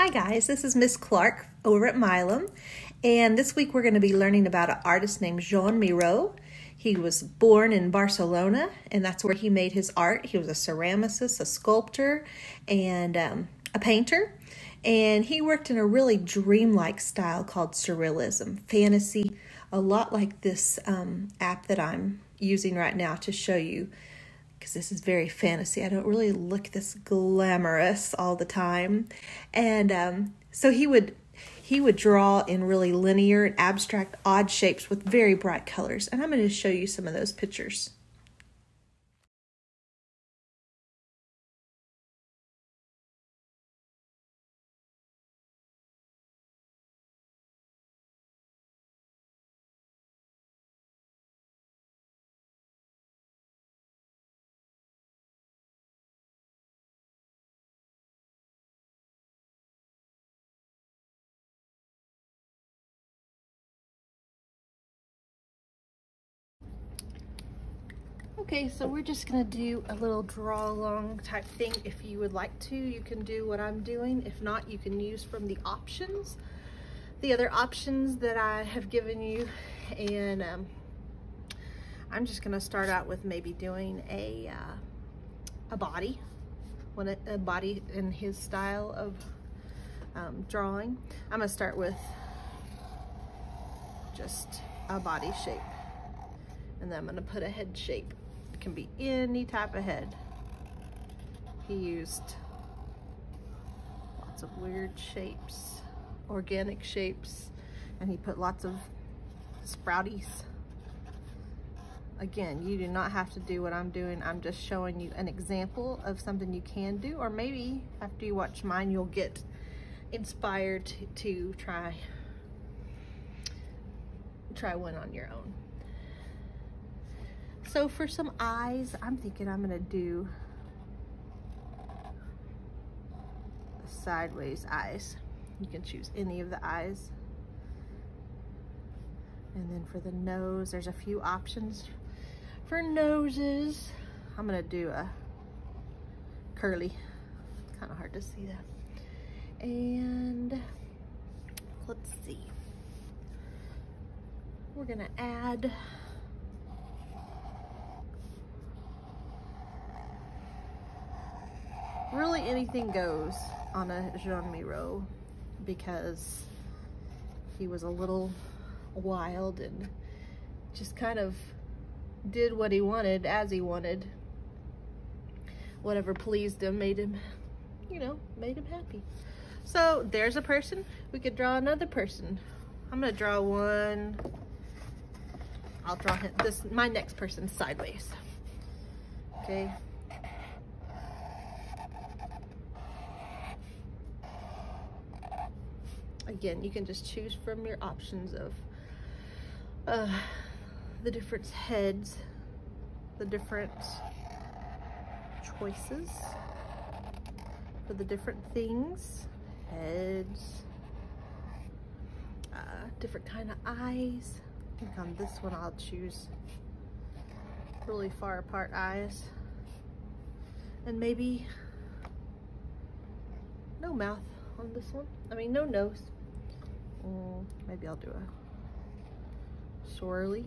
Hi guys, this is Miss Clark over at Milam, and this week we're going to be learning about an artist named Joan MIRO. He was born in Barcelona, and that's where he made his art. He was a ceramicist, a sculptor, and a painter, and he worked in a really dreamlike style called surrealism, fantasy, a lot like this app that I'm using right now to show you, because this is very fantasy. I don't really look this glamorous all the time. And so he would draw in really linear and abstract odd shapes with very bright colors. And I'm going to show you some of those pictures. Okay, so we're just gonna do a little draw along type thing. If you would like to, you can do what I'm doing. If not, you can use from the options, the other options that I have given you. And I'm just gonna start out with maybe doing a body, a body in his style of drawing. I'm gonna start with just a body shape, and then I'm gonna put a head shape. It can be any type of head. He used lots of weird shapes, organic shapes, and he put lots of sprouties. Again, you do not have to do what I'm doing. I'm just showing you an example of something you can do, or maybe after you watch mine, you'll get inspired to try one on your own. So for some eyes, I'm thinking I'm gonna do sideways eyes. You can choose any of the eyes. And then for the nose, there's a few options for noses. I'm gonna do a curly. It's kind of hard to see that. And let's see. We're gonna add really anything goes on a Joan MIRO, because he was a little wild and just kind of did what he wanted as he wanted. Whatever pleased him made him, made him happy. So there's a person. We could draw another person. I'm gonna draw one. I'll draw my next person sideways. Okay. Again, you can just choose from your options of the different heads, the different choices for the different things, heads, different kind of eyes. I think on this one I'll choose really far apart eyes, and maybe no mouth on this one. I mean, no nose. Maybe I'll do a swirly.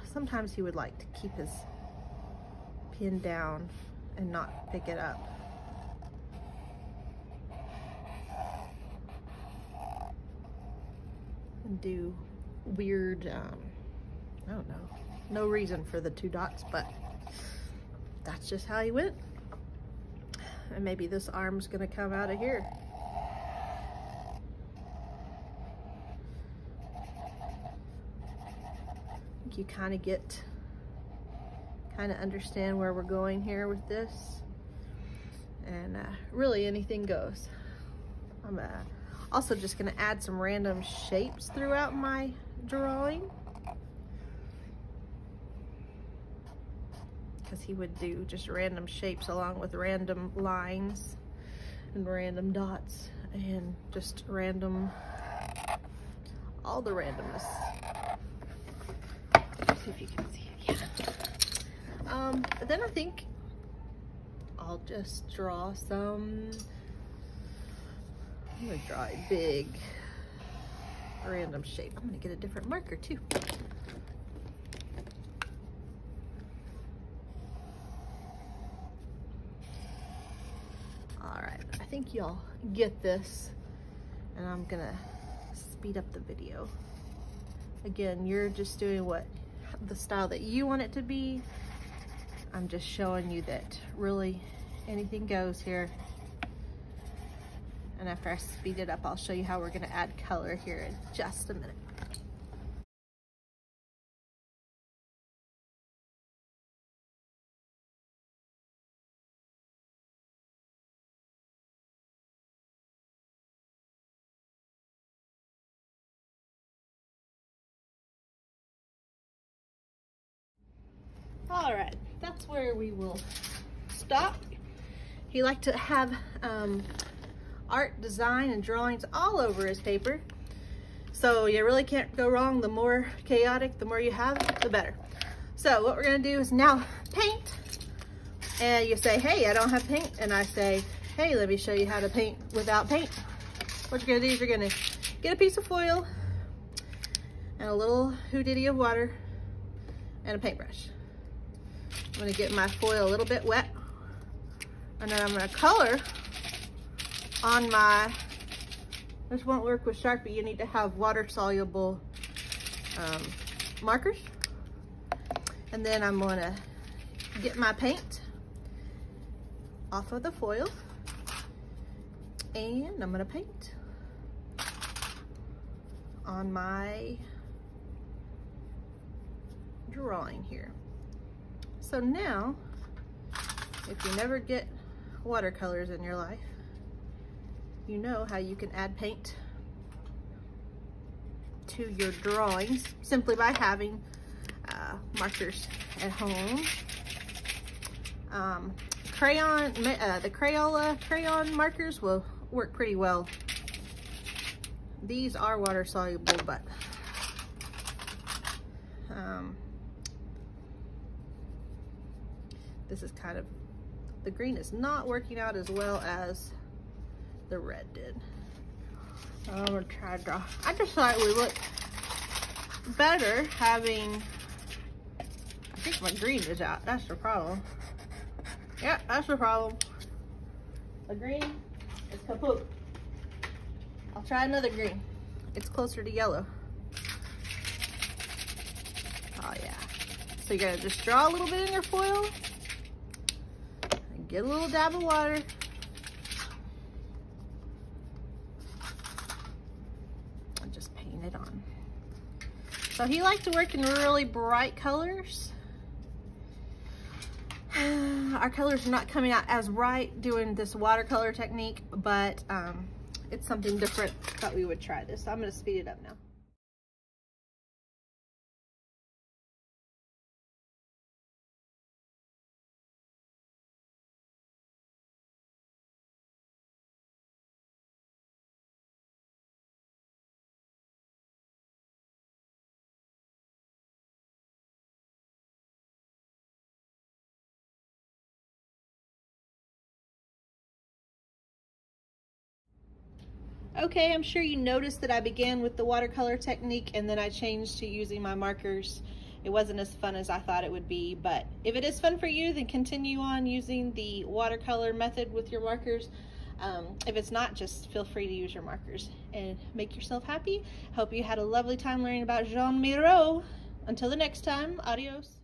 Sometimes he would like to keep his pin down and not pick it up. And do weird, I don't know, no reason for the 2 dots, but that's just how he went. And maybe this arm's gonna come out of here. You kind of understand where we're going here with this, and really anything goes. I'm also just going to add some random shapes throughout my drawing, because he would do just random shapes along with random lines and random dots and just random, all the randomness. See if you can see it. Yeah. Then I think I'll just draw some I'm gonna draw a big random shape. I'm gonna get a different marker too. All right, I think y'all get this, and I'm gonna speed up the video. Again, you're just doing the style that you want it to be. I'm just showing you that really anything goes here. And after I speed it up, I'll show you how we're gonna add color here in just a minute. All right, that's where we will stop. He liked to have art, design, and drawings all over his paper. So you really can't go wrong. The more chaotic, the more you have, the better. So what we're gonna do is now paint. And you say, hey, I don't have paint. And I say, hey, let me show you how to paint without paint. What you're gonna do is you're gonna get a piece of foil and a little houdini of water and a paintbrush. I'm gonna get my foil a little bit wet, and then I'm gonna color on my, this won't work with Sharpie, you need to have water soluble markers. And then I'm gonna get my paint off of the foil, and I'm gonna paint on my drawing here. So now, if you never get watercolors in your life, you know how you can add paint to your drawings simply by having markers at home. The Crayola crayon markers will work pretty well. These are water soluble, but this is kind of, the green is not working out as well as the red did. I'm gonna try to draw. I just thought it would look better having, I think my green is out. That's the problem. Yeah, that's the problem. The green is kaput. I'll try another green. It's closer to yellow. Oh yeah. So you're gonna just draw a little bit in your foil. Get a little dab of water. And just paint it on. So he liked to work in really bright colors. Our colors are not coming out as bright doing this watercolor technique, but it's something different. Thought we would try this. So I'm gonna speed it up now. Okay, I'm sure you noticed that I began with the watercolor technique and then I changed to using my markers. It wasn't as fun as I thought it would be, but if it is fun for you, then continue on using the watercolor method with your markers. If it's not, just feel free to use your markers and make yourself happy. Hope you had a lovely time learning about Joan MIRO. Until the next time, adios.